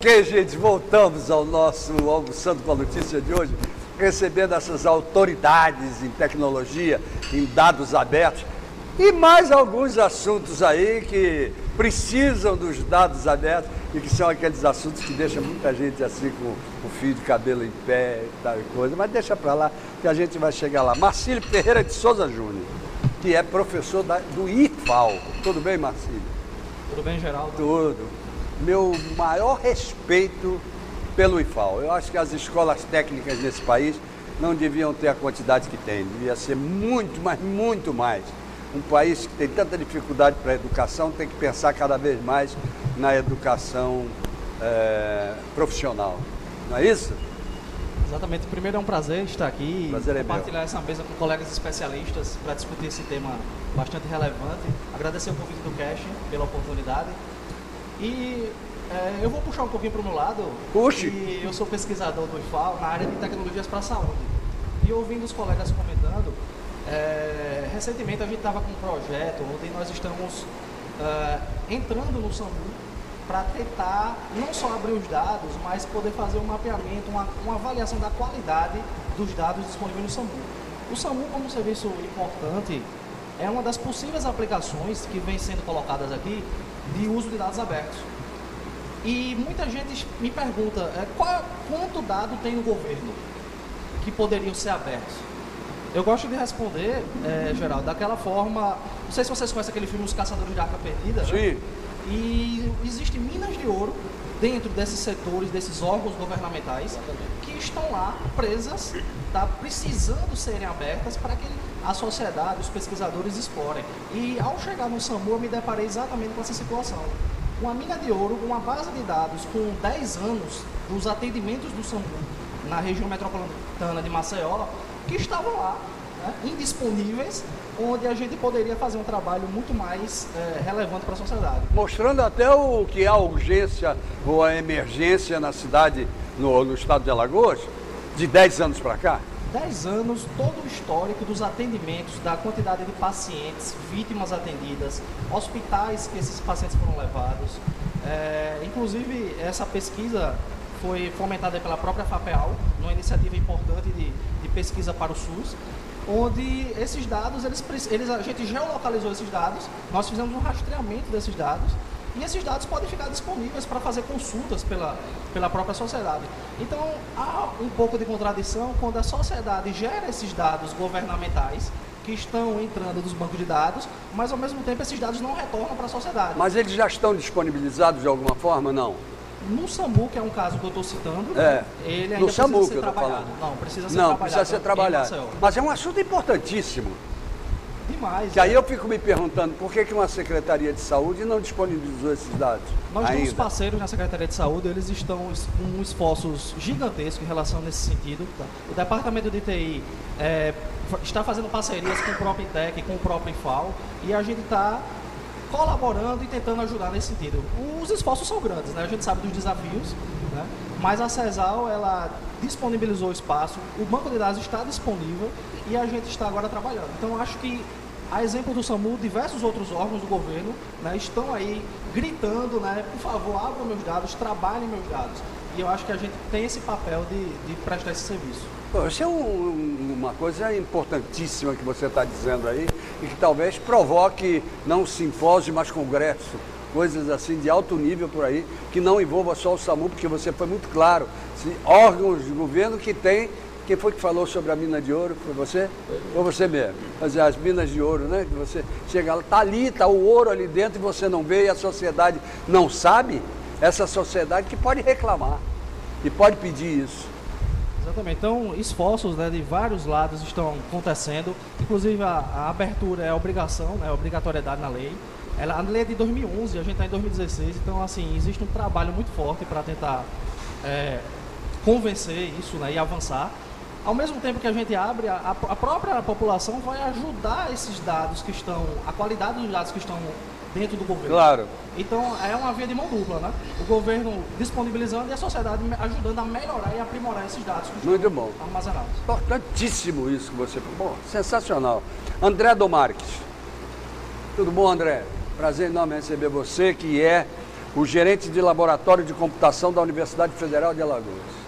Ok, gente, voltamos ao nosso Almoçando com a Notícia de hoje, recebendo essas autoridades em tecnologia, em dados abertos e mais alguns assuntos aí que precisam dos dados abertos e que são aqueles assuntos que deixam muita gente assim com o fio de cabelo em pé e tal coisa, mas deixa pra lá que a gente vai chegar lá. Marcílio Ferreira de Souza Júnior, que é professor do IFAL. Tudo bem, Marcílio? Tudo bem, Geraldo? Tudo. Meu maior respeito pelo IFAL. Eu acho que as escolas técnicas nesse país não deviam ter a quantidade que tem, devia ser muito, mas muito mais. Um país que tem tanta dificuldade para a educação tem que pensar cada vez mais na educação profissional. Não é isso? Exatamente. Primeiro é um prazer estar aqui e compartilhar essa mesa com colegas especialistas para discutir esse tema bastante relevante. Agradecer o convite do Cash pela oportunidade. E eu vou puxar um pouquinho para o meu lado. Puxe! E eu sou pesquisador do IFAL na área de tecnologias para a saúde. E ouvindo os colegas comentando, recentemente a gente estava com um projeto onde nós estamos entrando no SAMU para tentar não só abrir os dados, mas poder fazer um mapeamento, uma avaliação da qualidade dos dados disponíveis no SAMU. O SAMU, como um serviço importante, é uma das possíveis aplicações que vem sendo colocadas aqui de uso de dados abertos. E muita gente me pergunta quanto dado tem no governo que poderiam ser abertos. Eu gosto de responder, Geraldo, daquela forma. Não sei se vocês conhecem aquele filme Os Caçadores de Arca Perdida. Sim. Né? E existem minas de ouro dentro desses setores, desses órgãos governamentais que estão lá presas, precisando serem abertas para que a sociedade, os pesquisadores explorem. E ao chegar no SAMU eu me deparei exatamente com essa situação. Uma mina de ouro, uma base de dados com 10 anos dos atendimentos do SAMU na região metropolitana de Maceió, que estavam lá, né, indisponíveis, onde a gente poderia fazer um trabalho muito mais relevante para a sociedade. Mostrando até o que é a urgência ou a emergência na cidade, no estado de Alagoas, de 10 anos para cá. 10 anos, todo o histórico dos atendimentos, da quantidade de pacientes, vítimas atendidas, hospitais que esses pacientes foram levados. Inclusive, essa pesquisa foi fomentada pela própria FAPEAL, numa iniciativa importante de pesquisa para o SUS, onde esses dados, a gente geolocalizou esses dados, nós fizemos um rastreamento desses dados, e esses dados podem ficar disponíveis para fazer consultas pela própria sociedade. Então, há um pouco de contradição quando a sociedade gera esses dados governamentais que estão entrando nos bancos de dados, mas ao mesmo tempo esses dados não retornam para a sociedade. Mas eles já estão disponibilizados de alguma forma, não? No SAMU, que é um caso que eu estou citando, ele ainda precisa ser trabalhado. Não, precisa ser trabalhado. Não, precisa ser trabalhado. Mas é um assunto importantíssimo. Demais. Que aí eu fico me perguntando por que uma Secretaria de Saúde não disponibilizou esses dados. Nós temos parceiros na Secretaria de Saúde, eles estão com esforços gigantescos em relação nesse sentido. Tá? O Departamento de TI está fazendo parcerias com o próprio INTEC, com o próprio IFAL, e a gente está colaborando e tentando ajudar nesse sentido. Os esforços são grandes, né? A gente sabe dos desafios, né? Mas a CESAL, ela disponibilizou o espaço, o banco de dados está disponível e a gente está agora trabalhando. Então, acho que, a exemplo do SAMU, diversos outros órgãos do governo, né, estão aí gritando, né, por favor, abram meus dados, trabalhem meus dados. E eu acho que a gente tem esse papel de prestar esse serviço. Isso é uma coisa importantíssima que você está dizendo aí e que talvez provoque não simpósio, mas congresso, coisas assim de alto nível por aí, que não envolva só o SAMU, porque você foi muito claro, órgãos de governo que tem. Quem foi que falou sobre a mina de ouro? Foi você? Foi você mesmo. Fazer as minas de ouro, né? Que você chega lá, tá ali, tá o ouro ali dentro e você não vê e a sociedade não sabe. Essa sociedade que pode reclamar e pode pedir isso. Exatamente. Então, esforços, né, de vários lados estão acontecendo. Inclusive, a abertura é obrigação, né, obrigatoriedade na lei. A lei é de 2011, a gente está em 2016. Então, assim, existe um trabalho muito forte para tentar convencer isso, né, e avançar. Ao mesmo tempo que a gente abre, a própria população vai ajudar esses dados que estão, a qualidade dos dados que estão dentro do governo. Claro. Então, é uma via de mão dupla, né? O governo disponibilizando e a sociedade ajudando a melhorar e aprimorar esses dados que estão armazenados. Importantíssimo isso que você falou. Bom, sensacional. André Domarques. Tudo bom, André? Prazer enorme receber você, que é o gerente de laboratório de computação da Universidade Federal de Alagoas.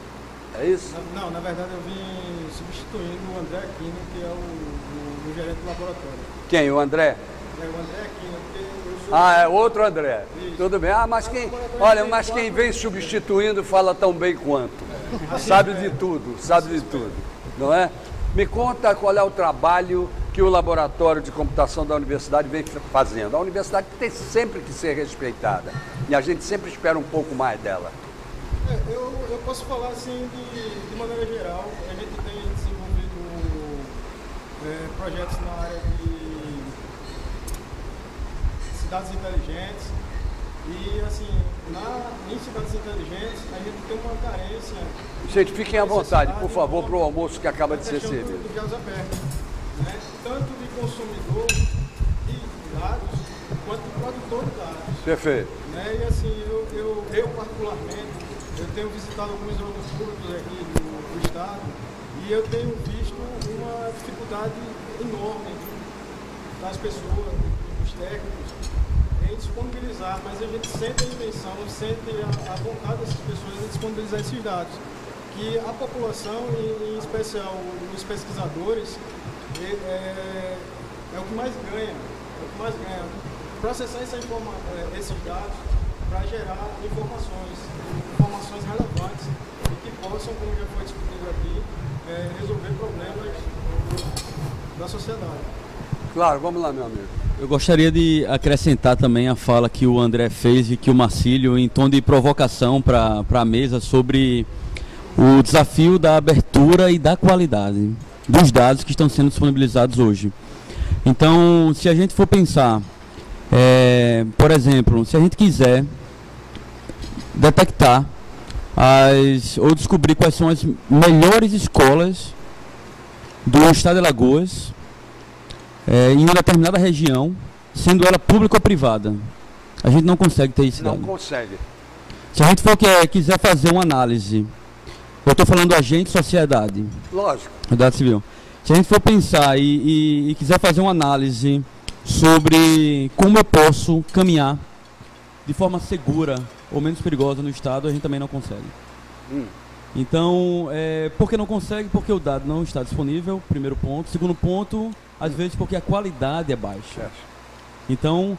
É isso? Não, na verdade eu vim substituindo o André Aquino, que é o gerente do laboratório. Quem? O André? É o André Aquino, porque eu sou... Ah, é outro André. Isso. Tudo bem. Ah, mas quem... Olha, mas quem vem substituindo fala tão bem quanto. Sabe de tudo, sabe de tudo. Não é? Me conta qual é o trabalho que o laboratório de computação da universidade vem fazendo. A universidade tem sempre que ser respeitada e a gente sempre espera um pouco mais dela. Eu posso falar assim de maneira geral. A gente tem desenvolvido projetos na área de cidades inteligentes e assim, em cidades inteligentes a gente tem uma carência. Gente, fiquem à vontade, por favor, para o almoço que acaba de ser servido. De dados abertos, né? Tanto de consumidor de dados quanto de produtor de dados. Perfeito. Né? E assim, eu particularmente, eu tenho visitado alguns órgãos públicos aqui do estado e eu tenho visto uma dificuldade enorme das pessoas, dos técnicos, em disponibilizar, mas a gente sente a intenção, sente a vontade dessas pessoas em disponibilizar esses dados. Que a população, em especial os pesquisadores, é o que mais ganha, processar esses dados para gerar informações relevantes e que possam, como já foi discutido aqui, resolver problemas da sociedade. Claro, vamos lá, meu amigo. Eu gostaria de acrescentar também a fala que o André fez e que o Marcílio, em tom de provocação para a mesa, sobre o desafio da abertura e da qualidade dos dados que estão sendo disponibilizados hoje. Então, se a gente for pensar, por exemplo, se a gente quiser detectar ou descobrir quais são as melhores escolas do estado de Alagoas, em uma determinada região, sendo ela pública ou privada, a gente não consegue ter isso. Não consegue. Se a gente quiser fazer uma análise, eu estou falando agente sociedade. Lógico. Sociedade civil. Se a gente for pensar e quiser fazer uma análise sobre como eu posso caminhar de forma segura ou menos perigosa no estado, a gente também não consegue. Então, por que não consegue? Porque o dado não está disponível, primeiro ponto. Segundo ponto, às vezes porque a qualidade é baixa. Então,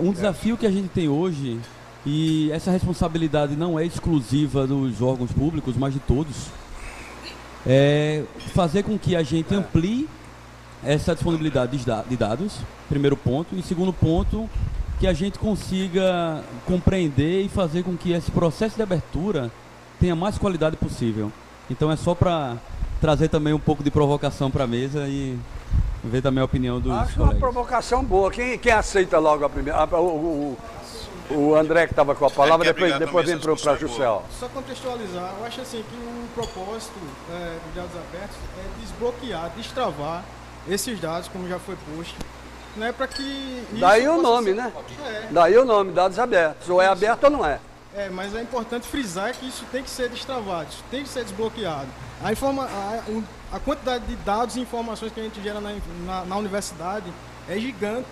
um desafio que a gente tem hoje, e essa responsabilidade não é exclusiva dos órgãos públicos, mas de todos, é fazer com que a gente amplie essa disponibilidade de dados, primeiro ponto. E segundo ponto, que a gente consiga compreender e fazer com que esse processo de abertura tenha mais qualidade possível. Então é só para trazer também um pouco de provocação para a mesa e ver também a opinião dos colegas. Uma provocação boa. Quem aceita logo a primeira? O André que estava com a palavra, depois vem para a Juscel. Só contextualizar, eu acho assim que o propósito dos dados abertos é desbloquear, destravar esses dados, como já foi posto, né, para que... Daí o nome, né? Daí o nome, dados abertos. Ou é aberto ou não é. Mas é importante frisar que isso tem que ser destravado, isso tem que ser desbloqueado. A quantidade de dados e informações que a gente gera na universidade é gigante.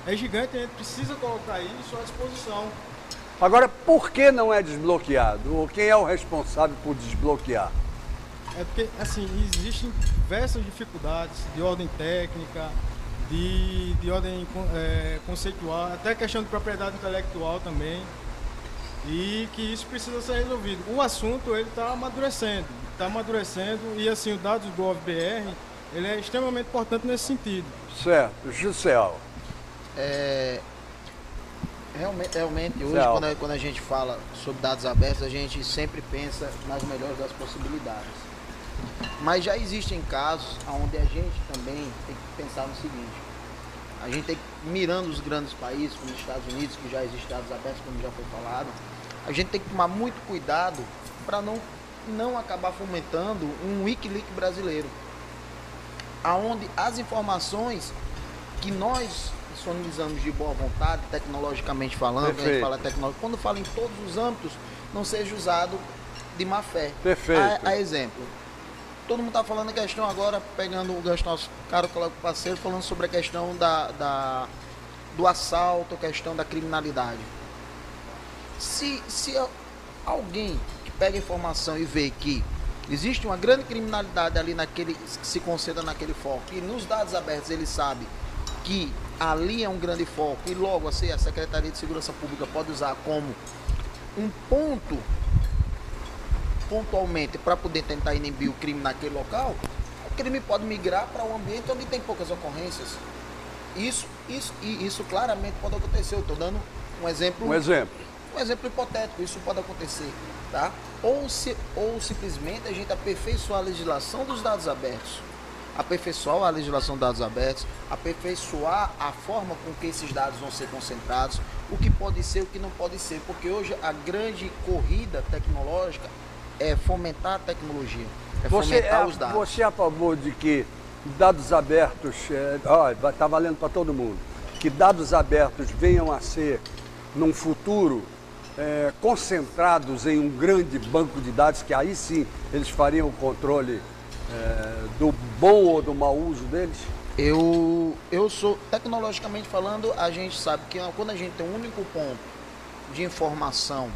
É gigante e a gente precisa colocar isso à disposição. Agora, por que não é desbloqueado? Ou quem é o responsável por desbloquear? É porque, assim, existem diversas dificuldades de ordem técnica, de ordem conceitual, até questão de propriedade intelectual também, e que isso precisa ser resolvido. O assunto está amadurecendo e assim o dados do GovBR ele é extremamente importante nesse sentido. Certo, Juscel. Realmente hoje quando a gente fala sobre dados abertos, a gente sempre pensa nas melhores das possibilidades. Mas já existem casos onde a gente também tem que pensar no seguinte: a gente tem que, mirando os grandes países, como os Estados Unidos, que já existem dados abertos, como já foi falado, a gente tem que tomar muito cuidado para não acabar fomentando um Wikileaks brasileiro, aonde as informações que nós disponibilizamos de boa vontade, tecnologicamente falando, a gente fala tecnologia, quando fala em todos os âmbitos, não seja usado de má fé. Perfeito. A exemplo, todo mundo está falando a questão agora, pegando o nosso caro colega parceiro, falando sobre a questão do assalto, a questão da criminalidade. Se alguém que pega informação e vê que existe uma grande criminalidade ali naquele, que se concentra naquele foco, e nos dados abertos ele sabe que ali é um grande foco, e logo assim a Secretaria de Segurança Pública pode usar como um ponto, pontualmente, para poder tentar inibir o crime naquele local, o crime pode migrar para um ambiente onde tem poucas ocorrências. Isso claramente pode acontecer. Eu estou dando um exemplo. Um exemplo. Um exemplo hipotético, isso pode acontecer, tá? Ou simplesmente a gente aperfeiçoar a legislação dos dados abertos, aperfeiçoar a legislação dos dados abertos, aperfeiçoar a forma com que esses dados vão ser concentrados, o que pode ser, o que não pode ser, porque hoje a grande corrida tecnológica é fomentar a tecnologia, fomentar os dados. Você é a favor de que dados abertos, está valendo para todo mundo, que dados abertos venham a ser, num futuro, concentrados em um grande banco de dados, que aí sim eles fariam o controle do bom ou do mau uso deles? Eu sou, tecnologicamente falando, a gente sabe que quando a gente tem um único ponto de informação,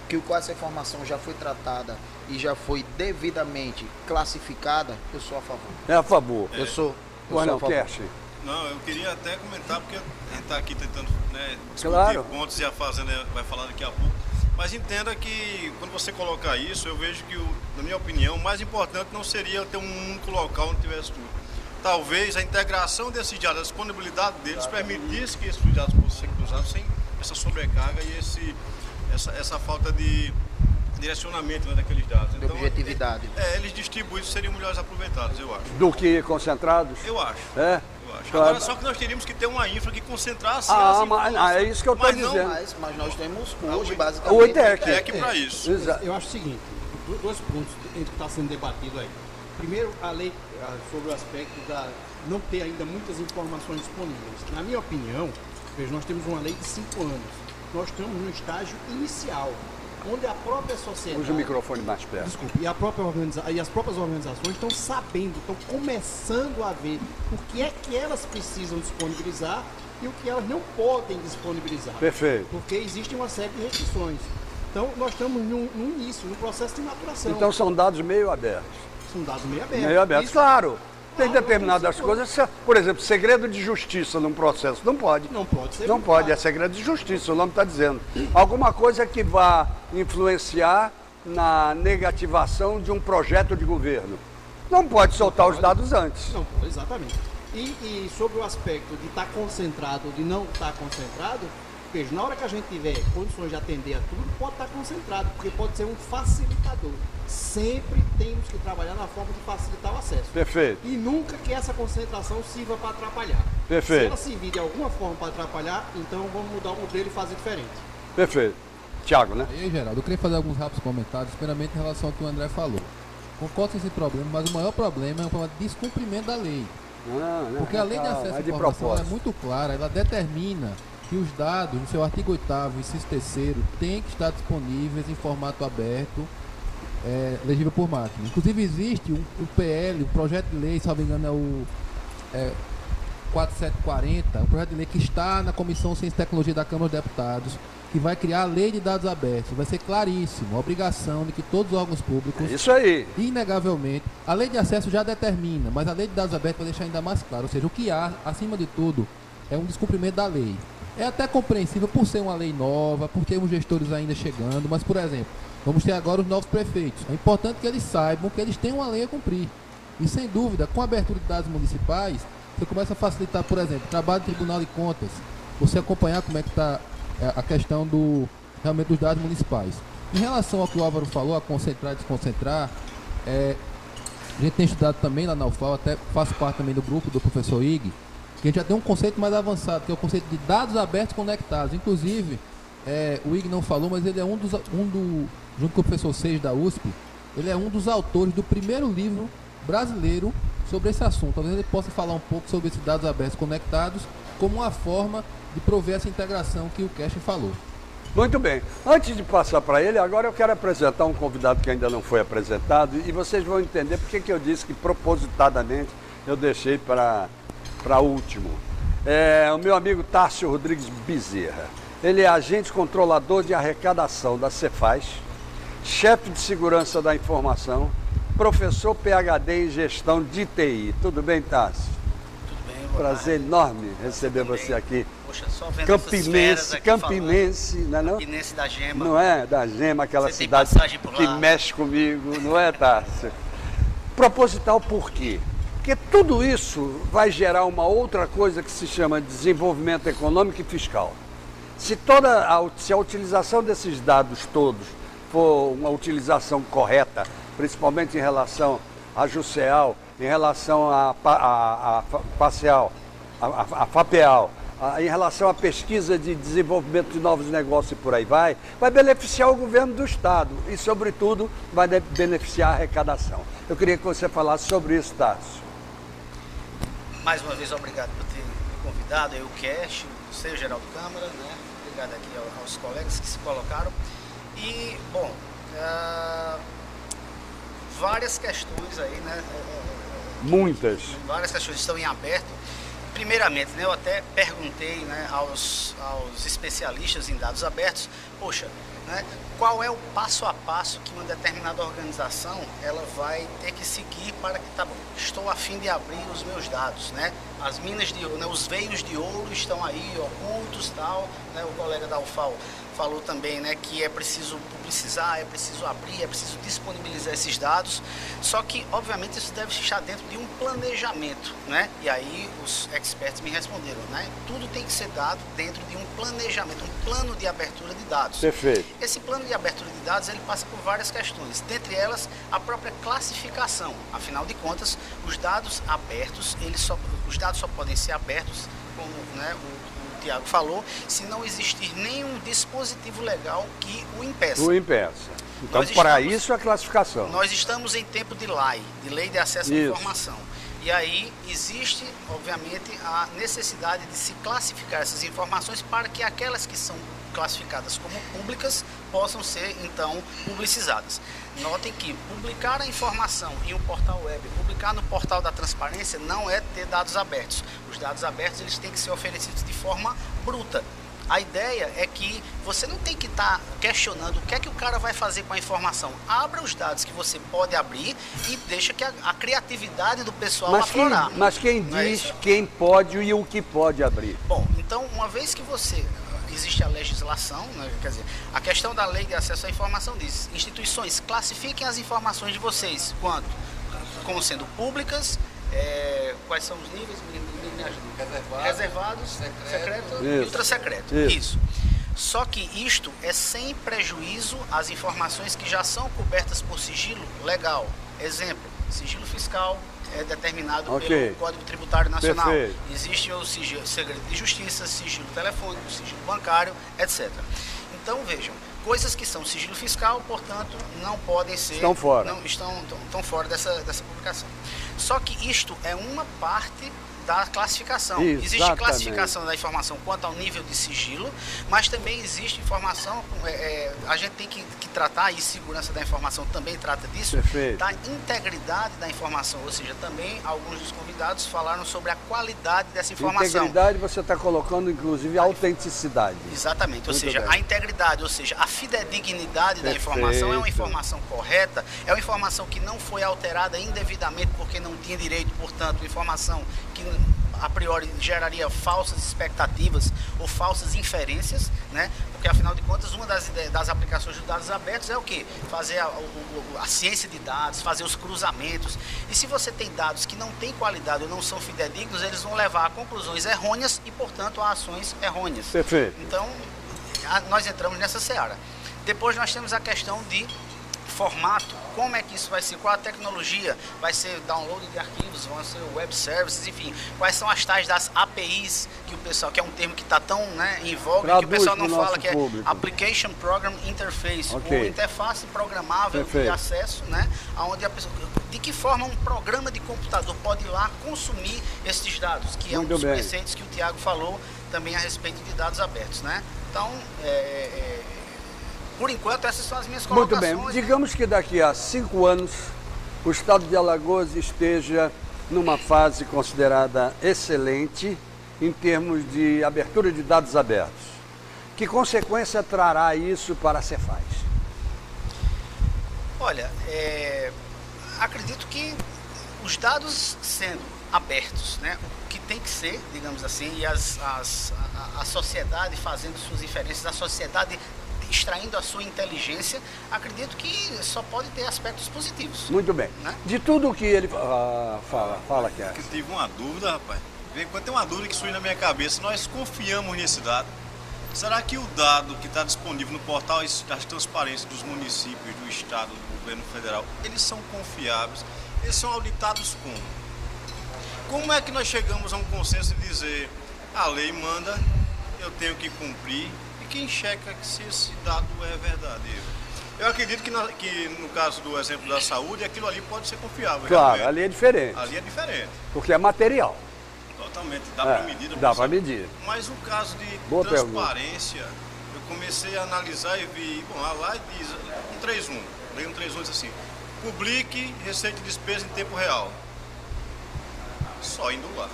que essa informação já foi tratada e já foi devidamente classificada, eu sou a favor. É a favor. Eu sou Não, a favor. Kersh. Não, eu queria até comentar, porque a gente está aqui tentando discutir Claro. pontos e a Fazenda vai falar daqui a pouco. Mas entenda que quando você colocar isso, eu vejo que, na minha opinião, o mais importante não seria ter um único local onde tivesse tudo. Talvez a integração desses dados, a disponibilidade deles, permitisse que esses dados possam ser cruzados sem essa sobrecarga e essa falta de direcionamento daqueles dados. De objetividade. Eles distribuídos seriam melhores aproveitados, eu acho. Do que concentrados? Eu acho. É? Claro. Agora, só que nós teríamos que ter uma infra que concentrasse Ah, as mas é isso que eu estou dizendo. Mas nós temos hoje, O basicamente... ITEC. para isso. Exato. Eu acho o seguinte, dois pontos que está sendo debatido aí. Primeiro, a lei sobre o aspecto da não ter ainda muitas informações disponíveis. Na minha opinião, veja, nós temos uma lei de 5 anos. Nós estamos no estágio inicial, onde a própria sociedade... Usa o microfone mais perto. Desculpe, e as próprias organizações estão sabendo, estão começando a ver o que é que elas precisam disponibilizar e o que elas não podem disponibilizar. Perfeito. Porque existe uma série de restrições. Então, nós estamos no início, no processo de maturação. Então são dados meio abertos. São dados meio abertos. Meio abertos, Isso- claro. Tem Claro, determinadas isso coisas, por exemplo, segredo de justiça num processo, não pode. Não pode ser. Não pode, é segredo de justiça, o nome está dizendo. Alguma coisa que vá influenciar na negativação de um projeto de governo. Não pode soltar os dados antes. Não pode, exatamente. E sobre o aspecto de estar concentrado ou de não estar concentrado, veja, na hora que a gente tiver condições de atender a tudo, pode estar concentrado, porque pode ser um facilitador. Sempre temos que trabalhar na forma de facilitar o acesso. Perfeito, E nunca que essa concentração sirva para atrapalhar. Perfeito. Se ela servir de alguma forma para atrapalhar, então vamos mudar o modelo e fazer diferente. perfeito. Tiago, né? E aí, Geraldo, eu queria fazer alguns rápidos comentários, primeiramente em relação ao que o André falou. Concordo com esse problema, mas o maior problema é o problema de descumprimento da lei. Não, Porque a lei de acesso à de informação ela é propósito. muito clara, ela determina que os dados, no seu artigo 8º e inciso 3º, têm que estar disponíveis em formato aberto, legível por máquina. Inclusive existe um PL, um projeto de lei, se não me engano é o 4740, um projeto de lei que está na Comissão Ciência e Tecnologia da Câmara dos Deputados, que vai criar a lei de dados abertos. Vai ser claríssimo, a obrigação de que todos os órgãos públicos, Isso aí. inegavelmente, a lei de acesso já determina, mas a lei de dados abertos vai deixar ainda mais claro, ou seja, o que há, acima de tudo, é um descumprimento da lei. É até compreensível por ser uma lei nova, por termos gestores ainda chegando, mas, por exemplo, vamos ter agora os novos prefeitos. É importante que eles saibam que eles têm uma lei a cumprir. E, sem dúvida, com a abertura de dados municipais, você começa a facilitar, por exemplo, o trabalho do Tribunal de Contas, você acompanhar como é que está a questão realmente dos dados municipais. Em relação ao que o Álvaro falou, a concentrar e desconcentrar, a gente tem estudado também lá na UFAL, até faço parte também do grupo do professor Ig, que a gente já tem um conceito mais avançado, que é o conceito de dados abertos conectados. Inclusive, o Ig não falou, mas ele é junto com o professor Seis da USP, ele é um dos autores do primeiro livro brasileiro sobre esse assunto. Talvez ele possa falar um pouco sobre esses dados abertos conectados como uma forma de prover essa integração que o Kersh falou. Muito bem. Antes de passar para ele, agora eu quero apresentar um convidado que ainda não foi apresentado e vocês vão entender porque que eu disse que propositadamente eu deixei para último. O meu amigo Tássio Rodrigues Bezerra. Ele é agente controlador de arrecadação da Cefaz, chefe de segurança da informação, professor PhD em gestão de TI. Tudo bem, Tássio? Tudo bem, prazer enorme receber você aqui. Poxa, só vendo essas feras aqui Campinense, não é não? Campinense da Gema. Não é? Da Gema, aquela Você tem cidade passagem por lá? que mexe comigo, não é, Tássio? Proposital por quê? Porque tudo isso vai gerar uma outra coisa que se chama desenvolvimento econômico e fiscal. Se a utilização desses dados todos for uma utilização correta, principalmente em relação a Jusceal, em relação a Facial, a FAPEAL, em relação à pesquisa de desenvolvimento de novos negócios e por aí vai beneficiar o governo do Estado e, sobretudo, vai beneficiar a arrecadação. Eu queria que você falasse sobre isso, Tássio. Mais uma vez, obrigado por ter me convidado, aí o Cash, você, o Geraldo Câmara, né? Obrigado aqui aos colegas que se colocaram. E, bom, várias questões aí, né? Muitas. Várias questões estão em aberto. Primeiramente, né, eu até perguntei, né, aos especialistas em dados abertos, poxa, né, qual é o passo a passo que uma determinada organização ela vai ter que seguir para que, tá bom, estou a fim de abrir os meus dados, né? As minas de ouro, né, os veios de ouro estão aí ocultos, tal, né? O colega da UFAL falou também, né, que é preciso publicizar, é preciso abrir, é preciso disponibilizar esses dados, só que, obviamente, isso deve estar dentro de um planejamento, né? E aí os experts me responderam, né? Tudo tem que ser dado dentro de um planejamento, um plano de abertura de dados. Perfeito. Esse plano de abertura de dados, ele passa por várias questões, dentre elas, a própria classificação. Afinal de contas, os dados abertos, os dados só podem ser abertos, como, né, o Tiago falou, se não existir nenhum dispositivo legal que o impeça. O impeça. Então, para isso a classificação. Nós estamos em tempo de LAI, de Lei de Acesso à Informação. E aí existe, obviamente, a necessidade de se classificar essas informações para que aquelas que são classificadas como públicas possam ser, então, publicizadas. Notem que publicar a informação em um portal web, publicar no portal da transparência, não é ter dados abertos. Os dados abertos, eles têm que ser oferecidos de forma bruta. A ideia é que você não tem que estar questionando o que é que o cara vai fazer com a informação. Abra os dados que você pode abrir e deixa que a criatividade do pessoal aflorar. Mas quem diz quem pode e o que pode abrir? Bom, então, uma vez que existe a legislação, né, quer dizer, a questão da Lei de Acesso à Informação diz: instituições, classifiquem as informações de vocês como sendo públicas, quais são os níveis? Me ajuda. Reservados, secreto e ultra-secreto. Isso. Só que isto é sem prejuízo às informações que já são cobertas por sigilo legal. Exemplo, sigilo fiscal é determinado pelo Código Tributário Nacional. Perfeito. Existe o segredo de justiça, sigilo telefônico, sigilo bancário, etc. Então, vejam, coisas que são sigilo fiscal, portanto, não podem ser... Estão fora. Não, estão fora dessa publicação. Só que isto é uma parte da classificação. Exatamente. Existe classificação da informação quanto ao nível de sigilo, mas também existe informação, a gente tem que tratar, e segurança da informação também trata disso, perfeito, da integridade da informação, ou seja, também alguns dos convidados falaram sobre a qualidade dessa informação. Integridade você está colocando, inclusive, a autenticidade. Exatamente, ou muito seja, bem, a integridade, ou seja, a fidedignidade da informação é uma informação correta, é uma informação que não foi alterada indevidamente porque não tinha direito, portanto, informação que a priori geraria falsas expectativas ou falsas inferências, né? Porque afinal de contas uma das aplicações dos dados abertos é o quê? Fazer a ciência de dados, fazer os cruzamentos. E se você tem dados que não têm qualidade ou não são fidedignos, eles vão levar a conclusões errôneas e, portanto, a ações errôneas. Perfeito. Então, nós entramos nessa seara. Depois nós temos a questão de formato, como é que isso vai ser, qual a tecnologia, vai ser download de arquivos, vão ser web services, enfim, quais são as tais das APIs, que o pessoal, que é um termo que está tão, né, em voga, que o pessoal não fala, que público. É Application Program Interface, ou interface programável de acesso, né, aonde a pessoa, de que forma um programa de computador pode ir lá consumir esses dados, que é um dos preceitos que o Tiago falou também a respeito de dados abertos, né. Então, por enquanto, essas são as minhas colocações. Muito bem. Digamos que daqui a 5 anos o estado de Alagoas esteja numa fase considerada excelente em termos de abertura de dados abertos. Que consequência trará isso para a Cefaz? Olha, acredito que os dados sendo abertos, né, o que tem que ser, digamos assim, e a sociedade fazendo suas inferências, a sociedade extraindo a sua inteligência, acredito que só pode ter aspectos positivos. Muito bem. Né? De tudo que ele fala que é. Eu tive uma dúvida, rapaz. Quando tem uma dúvida que surge na minha cabeça, nós confiamos nesse dado. Será que o dado que está disponível no portal das transparências dos municípios, do Estado, do governo federal, eles são confiáveis? Eles são auditados como? Como é que nós chegamos a um consenso de dizer a lei manda, eu tenho que cumprir, e quem checa se esse dado é verdadeiro? Eu acredito que no caso do exemplo da saúde, aquilo ali pode ser confiável. Claro, realmente. ali é diferente. Ali é diferente. Porque é material. Totalmente, dá para medir. Dá para medir. Mas no caso de Boa transparência, eu comecei a analisar e vi, bom, lá diz, 131, lei 131 diz assim, publique receita e despesa em tempo real. Só indo lá.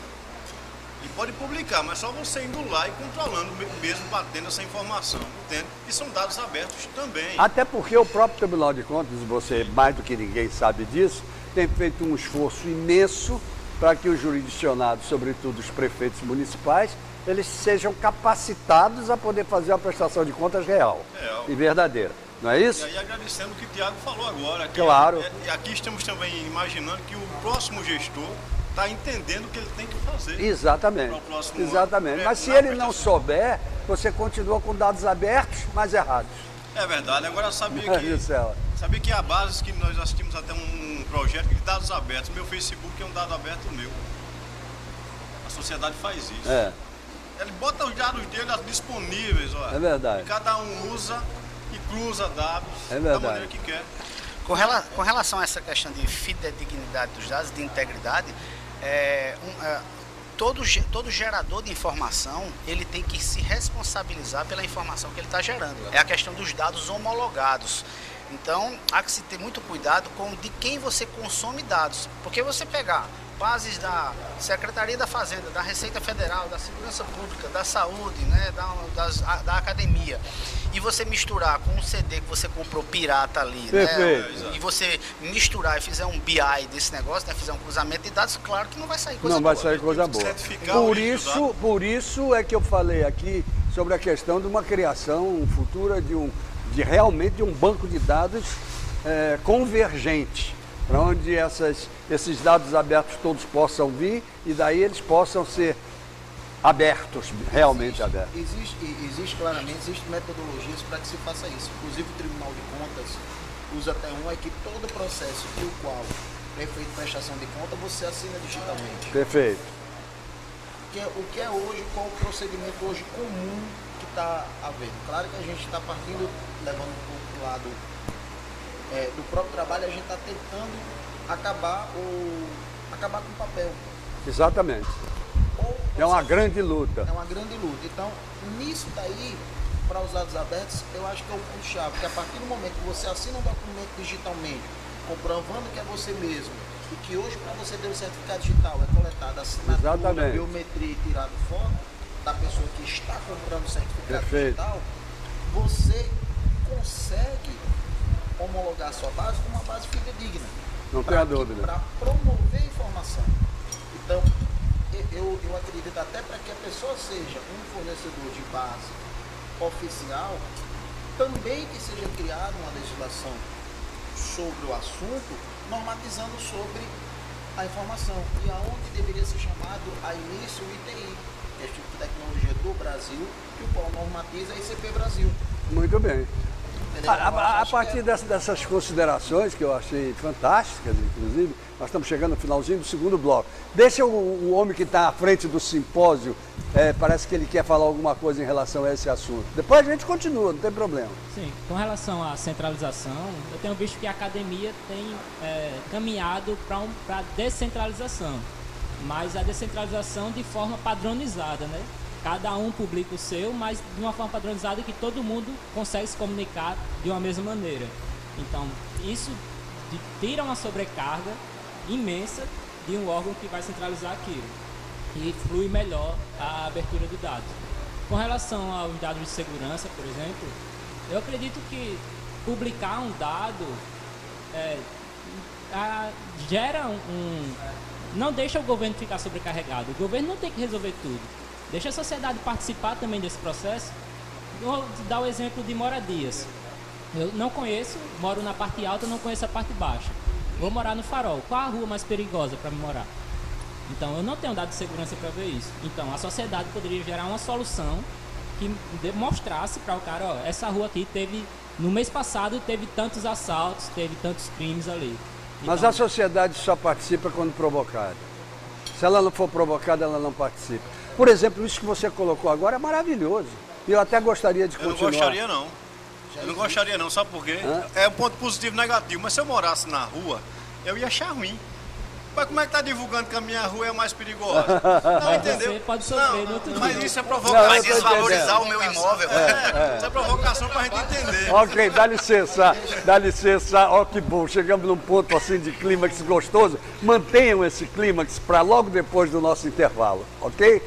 E pode publicar, mas só você indo lá e controlando, mesmo batendo essa informação, entende? E são dados abertos também. Até porque o próprio Tribunal de Contas, você mais do que ninguém sabe disso, tem feito um esforço imenso para que os jurisdicionados, sobretudo os prefeitos municipais, eles sejam capacitados a poder fazer uma prestação de contas real e verdadeira. Não é isso? E aí agradecendo o que o Tiago falou agora. Que claro. Aqui estamos também imaginando que o próximo gestor está entendendo o que ele tem que fazer. Exatamente. Exatamente. Mas se ele não souber, você continua com dados abertos, mas errados. É verdade. Agora sabia que a base que nós assistimos até um projeto de dados abertos. Meu Facebook é um dado aberto meu. A sociedade faz isso. Ele bota os dados dele disponíveis, olha. É verdade. E cada um usa e cruza dados da maneira que quer. Com relação a essa questão de fidedignidade dos dados, de integridade, todo gerador de informação, ele tem que se responsabilizar pela informação que ele está gerando. É a questão dos dados homologados. Então, há que se ter muito cuidado com de quem você consome dados. Porque você pegar bases da Secretaria da Fazenda, da Receita Federal, da Segurança Pública, da Saúde, né, da Academia, e você misturar com um CD que você comprou pirata ali, né, e você misturar e fizer um BI desse negócio, né, fizer um cruzamento de dados, claro que não vai sair coisa boa. Não vai sair coisa boa. Por isso é que eu falei aqui sobre a questão de uma criação futura realmente de um banco de dados convergente, para onde esses dados abertos todos possam vir e daí eles possam ser abertos, realmente abertos. Existe claramente, existem metodologias para que se faça isso. Inclusive o Tribunal de Contas usa até que todo processo que o qual é feito prestação de conta, você assina digitalmente. Perfeito. O que é hoje, qual o procedimento hoje comum que está havendo? Claro que a gente está partindo, levando um pouco do lado do próprio trabalho, a gente está tentando acabar com o papel. Exatamente. É uma grande luta. É uma grande luta. Então, nisso daí, para os dados abertos, eu acho que é o ponto-chave, porque a partir do momento que você assina um documento digitalmente, comprovando que é você mesmo, e que hoje, para você ter o certificado digital, é coletada a assinatura, biometria e tirado foto da pessoa que está comprando o certificado digital, você consegue homologar a sua base com uma base fidedigna. Não tenha dúvida. Para promover a informação. Então, eu acredito até para que a pessoa seja um fornecedor de base oficial, também que seja criada uma legislação sobre o assunto, normatizando sobre a informação. E aonde deveria ser chamado a início o ITI, que é o Instituto de Tecnologia do Brasil, que o qual normatiza a ICP Brasil. Muito bem. A partir dessas considerações, que eu achei fantásticas, inclusive, nós estamos chegando no finalzinho do segundo bloco. Deixa o homem que está à frente do simpósio, parece que ele quer falar alguma coisa em relação a esse assunto. Depois a gente continua, não tem problema. Sim, com relação à centralização, eu tenho visto que a academia tem caminhado para a descentralização, mas a descentralização de forma padronizada, né? Cada um publica o seu, mas de uma forma padronizada que todo mundo consegue se comunicar de uma mesma maneira. Então, isso tira uma sobrecarga imensa de um órgão que vai centralizar aquilo e flui melhor a abertura do dado. Com relação aos dados de segurança, por exemplo, eu acredito que publicar um dado gera não deixa o governo ficar sobrecarregado. O governo não tem que resolver tudo. Deixa a sociedade participar também desse processo. Vou dar o exemplo de moradias. Eu não conheço, moro na parte alta, não conheço a parte baixa. Vou morar no Farol. Qual a rua mais perigosa para me morar? Então, eu não tenho dado de segurança para ver isso. Então, a sociedade poderia gerar uma solução que mostrasse para o cara, ó, essa rua aqui no mês passado teve tantos assaltos, teve tantos crimes ali. Então, mas a sociedade só participa quando provocada. Se ela não for provocada, ela não participa. Por exemplo, isso que você colocou agora é maravilhoso. E eu até gostaria de continuar. Eu não gostaria não. Eu não gostaria não, sabe por quê? É um ponto positivo e negativo, mas se eu morasse na rua, eu ia achar ruim. Mas como é que tá divulgando que a minha rua é a mais perigosa? Não, entendeu? Você pode sofrer no outro mas dia. isso é provocação. Mas desvalorizar o meu imóvel. Isso é provocação pra gente entender. Ok, dá licença, ó que bom, chegamos num ponto assim de clímax gostoso. Mantenham esse clímax para logo depois do nosso intervalo, ok?